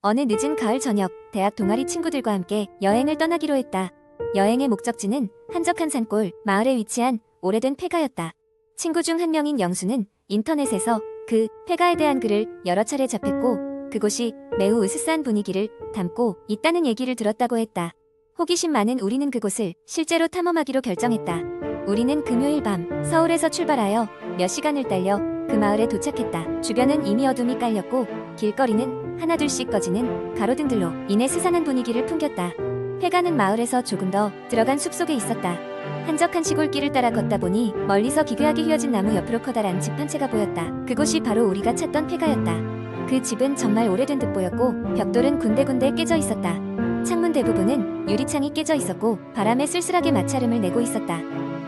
어느 늦은 가을 저녁, 대학 동아리 친구들과 함께 여행을 떠나기로 했다. 여행의 목적지는 한적한 산골, 마을에 위치한 오래된 폐가였다. 친구 중 한 명인 영수는 인터넷에서 그 폐가에 대한 글을 여러 차례 접했고 그곳이 매우 으스스한 분위기를 담고 있다는 얘기를 들었다고 했다. 호기심 많은 우리는 그곳을 실제로 탐험하기로 결정했다. 우리는 금요일 밤 서울에서 출발하여 몇 시간을 달려 그 마을에 도착했다. 주변은 이미 어둠이 깔렸고 길거리는 하나둘씩 꺼지는 가로등들로 인해 스산한 분위기를 풍겼다. 폐가는 마을에서 조금 더 들어간 숲속에 있었다. 한적한 시골길을 따라 걷다 보니 멀리서 기괴하게 휘어진 나무 옆으로 커다란 집 한 채가 보였다. 그곳이 바로 우리가 찾던 폐가였다. 그 집은 정말 오래된 듯 보였고 벽돌은 군데군데 깨져 있었다. 창문 대부분은 유리창이 깨져 있었고 바람에 쓸쓸하게 마찰음을 내고 있었다.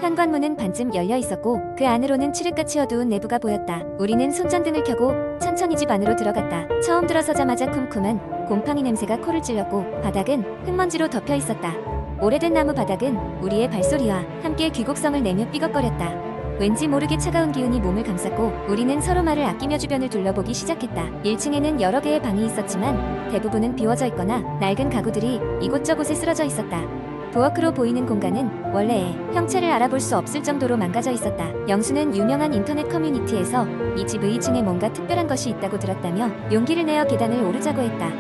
현관문은 반쯤 열려 있었고 그 안으로는 칠흑같이 어두운 내부가 보였다. 우리는 손전등을 켜고 천천히 집 안으로 들어갔다. 처음 들어서자마자 쿰쿰한 곰팡이 냄새가 코를 찔렀고 바닥은 흙먼지로 덮여 있었다. 오래된 나무 바닥은 우리의 발소리와 함께 귀곡성을 내며 삐걱거렸다. 왠지 모르게 차가운 기운이 몸을 감쌌고 우리는 서로 말을 아끼며 주변을 둘러보기 시작했다. 1층에는 여러 개의 방이 있었지만 대부분은 비워져 있거나 낡은 가구들이 이곳저곳에 쓰러져 있었다. 부엌으로 보이는 공간은 원래의 형체를 알아볼 수 없을 정도로 망가져 있었다. 영수는 유명한 인터넷 커뮤니티에서 이 집 2층에 뭔가 특별한 것이 있다고 들었다며 용기를 내어 계단을 오르자고 했다.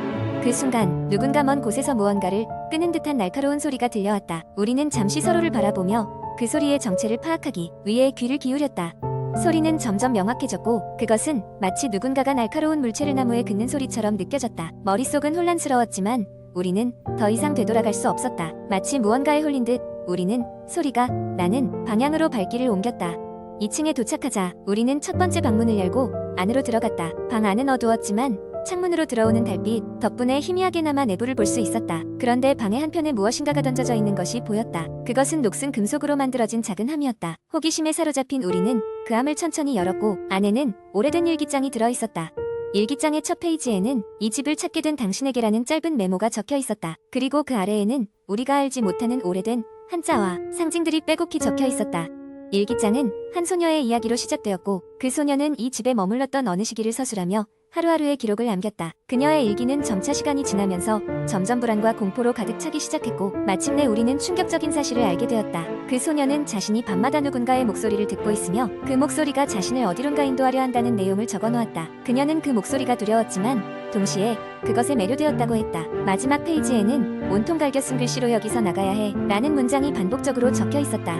그 순간 누군가 먼 곳에서 무언가를 끄는 듯한 날카로운 소리가 들려왔다. 우리는 잠시 서로를 바라보며 그 소리의 정체를 파악하기 위해 귀를 기울였다. 소리는 점점 명확해졌고 그것은 마치 누군가가 날카로운 물체를 나무에 긋는 소리처럼 느껴졌다. 머릿속은 혼란스러웠지만 우리는 더 이상 되돌아갈 수 없었다. 마치 무언가에 홀린 듯 우리는 소리가 나는 방향으로 발길을 옮겼다. 2층에 도착하자 우리는 첫 번째 방문을 열고 안으로 들어갔다. 방 안은 어두웠지만 창문으로 들어오는 달빛 덕분에 희미하게나마 내부를 볼 수 있었다. 그런데 방의 한편에 무엇인가가 던져져 있는 것이 보였다. 그것은 녹슨 금속으로 만들어진 작은 함이었다. 호기심에 사로잡힌 우리는 그 함을 천천히 열었고 안에는 오래된 일기장이 들어있었다. 일기장의 첫 페이지에는 이 집을 찾게 된 당신에게라는 짧은 메모가 적혀 있었다. 그리고 그 아래에는 우리가 알지 못하는 오래된 한자와 상징들이 빼곡히 적혀 있었다. 일기장은 한 소녀의 이야기로 시작되었고 그 소녀는 이 집에 머물렀던 어느 시기를 서술하며 하루하루의 기록을 남겼다. 그녀의 일기는 점차 시간이 지나면서 점점 불안과 공포로 가득 차기 시작했고 마침내 우리는 충격적인 사실을 알게 되었다. 그 소녀는 자신이 밤마다 누군가의 목소리를 듣고 있으며 그 목소리가 자신을 어디론가 인도하려 한다는 내용을 적어놓았다. 그녀는 그 목소리가 두려웠지만 동시에 그것에 매료되었다고 했다. 마지막 페이지에는 온통 갈겨 쓴 글씨로 여기서 나가야 해 라는 문장이 반복적으로 적혀 있었다.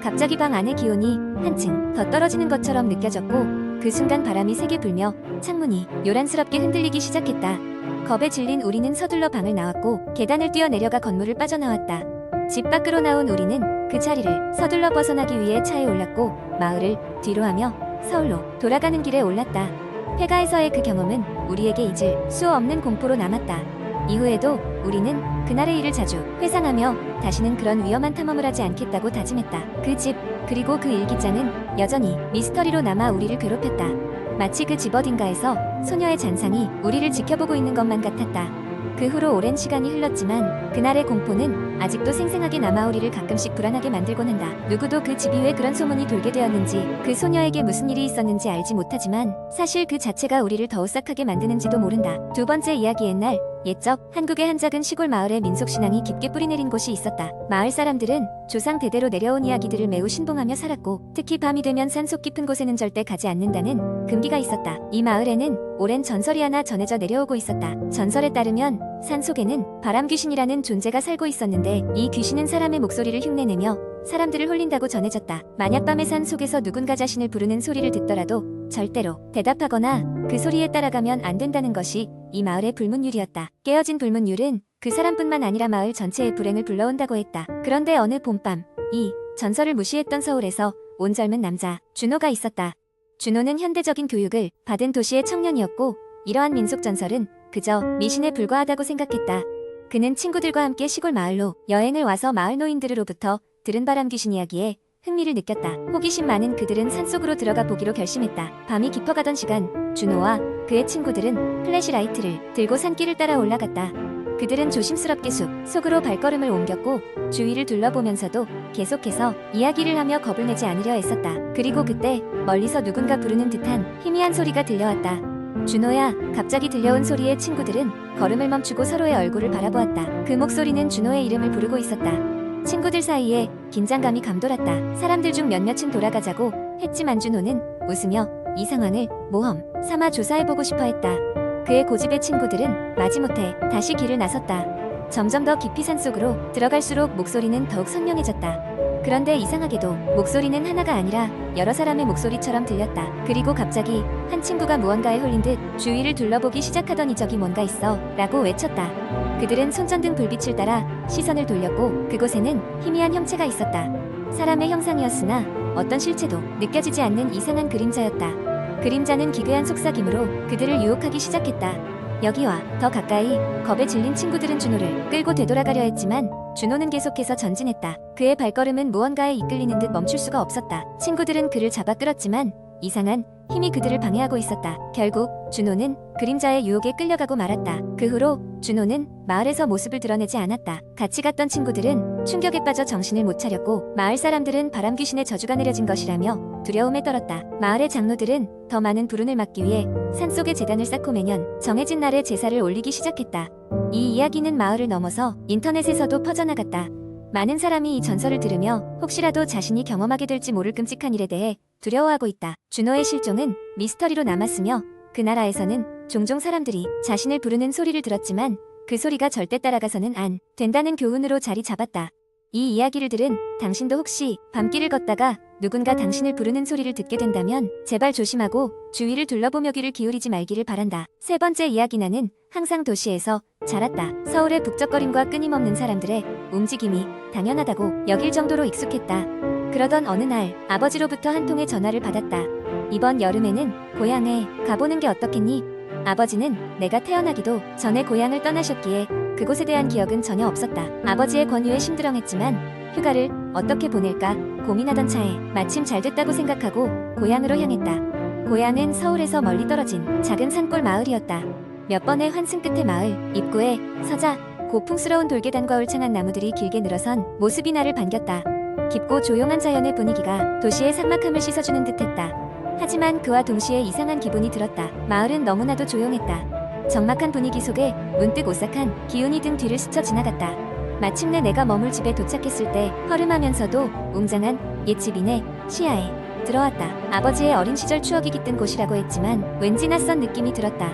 갑자기 방 안의 기온이 한층 더 떨어지는 것처럼 느껴졌고 그 순간 바람이 세게 불며 창문이 요란스럽게 흔들리기 시작했다. 겁에 질린 우리는 서둘러 방을 나왔고 계단을 뛰어내려가 건물을 빠져나왔다. 집 밖으로 나온 우리는 그 자리를 서둘러 벗어나기 위해 차에 올랐고 마을을 뒤로하며 서울로 돌아가는 길에 올랐다. 폐가에서의 그 경험은 우리에게 잊을 수 없는 공포로 남았다. 이후에도 우리는 그날의 일을 자주 회상하며 다시는 그런 위험한 탐험을 하지 않겠다고 다짐했다. 그 집 그리고 그 일기장은 여전히 미스터리로 남아 우리를 괴롭혔다. 마치 그 집 어딘가에서 소녀의 잔상이 우리를 지켜보고 있는 것만 같았다. 그 후로 오랜 시간이 흘렀지만 그날의 공포는 아직도 생생하게 남아 우리를 가끔씩 불안하게 만들곤 한다. 누구도 그 집이 왜 그런 소문이 돌게 되었는지 그 소녀에게 무슨 일이 있었는지 알지 못하지만 사실 그 자체가 우리를 더 오싹하게 만드는지도 모른다. 두 번째 이야기. 옛날 옛적 한국의 한 작은 시골 마을에 민속신앙이 깊게 뿌리내린 곳이 있었다. 마을 사람들은 조상 대대로 내려온 이야기들을 매우 신봉하며 살았고 특히 밤이 되면 산속 깊은 곳에는 절대 가지 않는다는 금기가 있었다. 이 마을에는 오랜 전설이 하나 전해져 내려오고 있었다. 전설에 따르면 산속에는 바람귀신이라는 존재가 살고 있었는데 이 귀신은 사람의 목소리를 흉내내며 사람들을 홀린다고 전해졌다. 만약 밤에 산 속에서 누군가 자신을 부르는 소리를 듣더라도 절대로 대답하거나 그 소리에 따라가면 안 된다는 것이 이 마을의 불문율이었다. 깨어진 불문율은 그 사람뿐만 아니라 마을 전체의 불행을 불러온다고 했다. 그런데 어느 봄밤 이 전설을 무시했던 서울에서 온 젊은 남자 준호가 있었다. 준호는 현대적인 교육을 받은 도시의 청년이었고 이러한 민속 전설은 그저 미신에 불과하다고 생각했다. 그는 친구들과 함께 시골 마을로 여행을 와서 마을 노인들로부터 들은 바람귀신 이야기에 흥미를 느꼈다. 호기심 많은 그들은 산속으로 들어가 보기로 결심했다. 밤이 깊어가던 시간 준호와 그의 친구들은 플래시라이트를 들고 산길을 따라 올라갔다. 그들은 조심스럽게 숲 속으로 발걸음을 옮겼고 주위를 둘러보면서도 계속해서 이야기를 하며 겁을 내지 않으려 애썼다. 그리고 그때 멀리서 누군가 부르는 듯한 희미한 소리가 들려왔다. 준호야. 갑자기 들려온 소리에 친구들은 걸음을 멈추고 서로의 얼굴을 바라보았다. 그 목소리는 준호의 이름을 부르고 있었다. 친구들 사이에 긴장감이 감돌았다. 사람들 중 몇몇은 돌아가자고 했지만 준호는 웃으며 이 상황을 모험 삼아 조사해보고 싶어 했다. 그의 고집에 친구들은 마지못해 다시 길을 나섰다. 점점 더 깊이 산속으로 들어갈수록 목소리는 더욱 선명해졌다. 그런데 이상하게도 목소리는 하나가 아니라 여러 사람의 목소리처럼 들렸다. 그리고 갑자기 한 친구가 무언가에 홀린 듯 주위를 둘러보기 시작하더니 저기 뭔가 있어 라고 외쳤다. 그들은 손전등 불빛을 따라 시선을 돌렸고 그곳에는 희미한 형체가 있었다. 사람의 형상이었으나 어떤 실체도 느껴지지 않는 이상한 그림자였다. 그림자는 기괴한 속삭임으로 그들을 유혹하기 시작했다. 여기 와, 더 가까이. 겁에 질린 친구들은 준호를 끌고 되돌아가려 했지만 준호는 계속해서 전진했다. 그의 발걸음은 무언가에 이끌리는 듯 멈출 수가 없었다. 친구들은 그를 잡아 끌었지만 이상한 힘이 그들을 방해하고 있었다. 결국 준호는 그림자의 유혹에 끌려가고 말았다. 그 후로 준호는 마을에서 모습을 드러내지 않았다. 같이 갔던 친구들은 충격에 빠져 정신을 못 차렸고 마을 사람들은 바람 귀신의 저주가 내려진 것이라며 두려움에 떨었다. 마을의 장로들은 더 많은 불운을 막기 위해 산속에 제단을 쌓고 매년 정해진 날에 제사를 올리기 시작했다. 이 이야기는 마을을 넘어서 인터넷에서도 퍼져나갔다. 많은 사람이 이 전설을 들으며 혹시라도 자신이 경험하게 될지 모를 끔찍한 일에 대해 두려워하고 있다. 준호의 실종은 미스터리로 남았으며 그 나라에서는 종종 사람들이 자신을 부르는 소리를 들었지만 그 소리가 절대 따라가서는 안 된다는 교훈으로 자리 잡았다. 이 이야기를 들은 당신도 혹시 밤길을 걷다가 누군가 당신을 부르는 소리를 듣게 된다면 제발 조심하고 주위를 둘러보며 귀를 기울이지 말기를 바란다. 세 번째 이야기. 나는 항상 도시에서 자랐다. 서울의 북적거림과 끊임없는 사람들의 움직임이 당연하다고 여길 정도로 익숙했다. 그러던 어느 날 아버지로부터 한 통의 전화를 받았다. 이번 여름에는 고향에 가보는 게 어떻겠니? 아버지는 내가 태어나기도 전에 고향을 떠나셨기에 그곳에 대한 기억은 전혀 없었다. 아버지의 권유에 심드렁했지만 휴가를 어떻게 보낼까 고민하던 차에 마침 잘 됐다고 생각하고 고향으로 향했다. 고향은 서울에서 멀리 떨어진 작은 산골 마을이었다. 몇 번의 환승 끝에 마을 입구에 서자 고풍스러운 돌계단과 울창한 나무들이 길게 늘어선 모습이 나를 반겼다. 깊고 조용한 자연의 분위기가 도시의 삭막함을 씻어주는 듯했다. 하지만 그와 동시에 이상한 기분이 들었다. 마을은 너무나도 조용했다. 적막한 분위기 속에 문득 오싹한 기운이 등 뒤를 스쳐 지나갔다. 마침내 내가 머물 집에 도착했을 때 허름하면서도 웅장한 옛집이네 시야에 들어왔다. 아버지의 어린 시절 추억이 깃든 곳이라고 했지만 왠지 낯선 느낌이 들었다.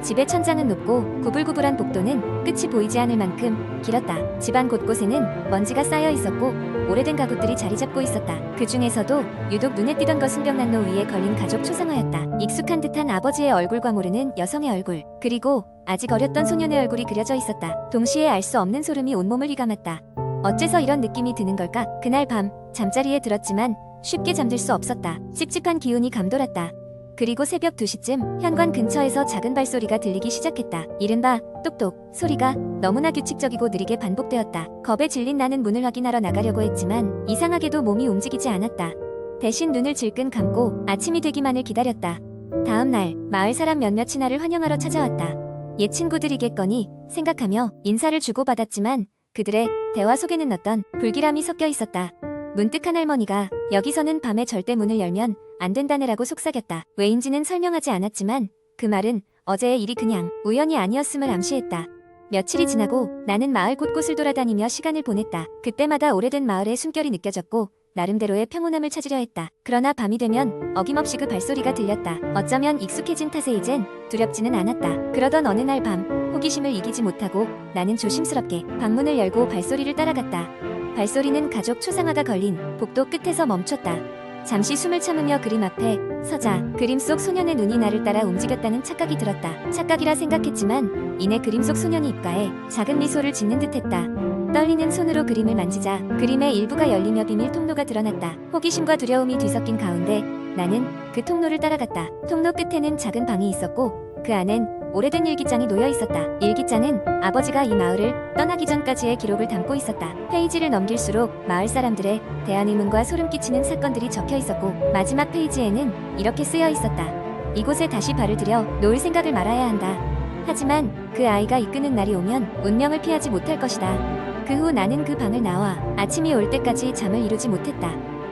집의 천장은 높고 구불구불한 복도는 끝이 보이지 않을 만큼 길었다. 집안 곳곳에는 먼지가 쌓여 있었고 오래된 가구들이 자리 잡고 있었다. 그 중에서도 유독 눈에 띄던 것은 벽난로 위에 걸린 가족 초상화였다. 익숙한 듯한 아버지의 얼굴과 모르는 여성의 얼굴, 그리고 아직 어렸던 소년의 얼굴이 그려져 있었다. 동시에 알 수 없는 소름이 온몸을 휘감았다. 어째서 이런 느낌이 드는 걸까? 그날 밤 잠자리에 들었지만 쉽게 잠들 수 없었다. 찝찝한 기운이 감돌았다. 그리고 새벽 2시쯤 현관 근처에서 작은 발소리가 들리기 시작했다. 이른바 똑똑 소리가 너무나 규칙적이고 느리게 반복되었다. 겁에 질린 나는 문을 확인하러 나가려고 했지만 이상하게도 몸이 움직이지 않았다. 대신 눈을 질끈 감고 아침이 되기만을 기다렸다. 다음 날 마을 사람 몇몇이 나를 환영하러 찾아왔다. 옛 친구들이겠거니 생각하며 인사를 주고받았지만 그들의 대화 속에는 어떤 불길함이 섞여 있었다. 문득 한 할머니가 여기서는 밤에 절대 문을 열면 안 된다네라고 속삭였다. 왜인지는 설명하지 않았지만 그 말은 어제의 일이 그냥 우연이 아니었음을 암시했다. 며칠이 지나고 나는 마을 곳곳을 돌아다니며 시간을 보냈다. 그때마다 오래된 마을의 숨결이 느껴졌고 나름대로의 평온함을 찾으려 했다. 그러나 밤이 되면 어김없이 그 발소리가 들렸다. 어쩌면 익숙해진 탓에 이젠 두렵지는 않았다. 그러던 어느 날 밤 호기심을 이기지 못하고 나는 조심스럽게 방문을 열고 발소리를 따라갔다. 발소리는 가족 초상화가 걸린 복도 끝에서 멈췄다. 잠시 숨을 참으며 그림 앞에 서자 그림 속 소년의 눈이 나를 따라 움직였다는 착각이 들었다. 착각이라 생각했지만 이내 그림 속 소년이 입가에 작은 미소를 짓는 듯했다. 떨리는 손으로 그림을 만지자 그림의 일부가 열리며 비밀 통로가 드러났다. 호기심과 두려움이 뒤섞인 가운데 나는 그 통로를 따라갔다. 통로 끝에는 작은 방이 있었고 그 안엔 오래된 일기장이 놓여 있었다. 일기장은 아버지가 이 마을을 떠나기 전까지의 기록을 담고 있었다. 페이지를 넘길수록 마을 사람들의 대한의문과 소름 끼치는 사건들이 적혀 있었고 마지막 페이지에는 이렇게 쓰여 있었다. 이곳에 다시 발을 들여 놓을 생각을 말아야 한다. 하지만 그 아이가 이끄는 날이 오면 운명을 피하지 못할 것이다. 그 후 나는 그 방을 나와 아침이 올 때까지 잠을 이루지 못했다.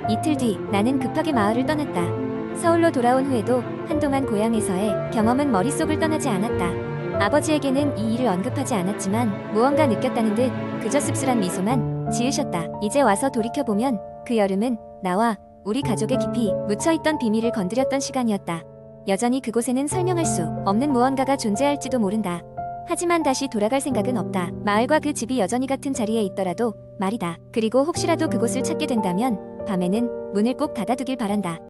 이틀 뒤 나는 급하게 마을을 떠났다. 서울로 돌아온 후에도 한동안 고향에서의 경험은 머릿속을 떠나지 않았다. 아버지에게는 이 일을 언급하지 않았지만 무언가 느꼈다는 듯 그저 씁쓸한 미소만 지으셨다. 이제 와서 돌이켜보면 그 여름은 나와 우리 가족의 깊이 묻혀있던 비밀을 건드렸던 시간이었다. 여전히 그곳에는 설명할 수 없는 무언가가 존재할지도 모른다. 하지만 다시 돌아갈 생각은 없다. 마을과 그 집이 여전히 같은 자리에 있더라도 말이다. 그리고 혹시라도 그곳을 찾게 된다면 밤에는 문을 꼭 닫아두길 바란다.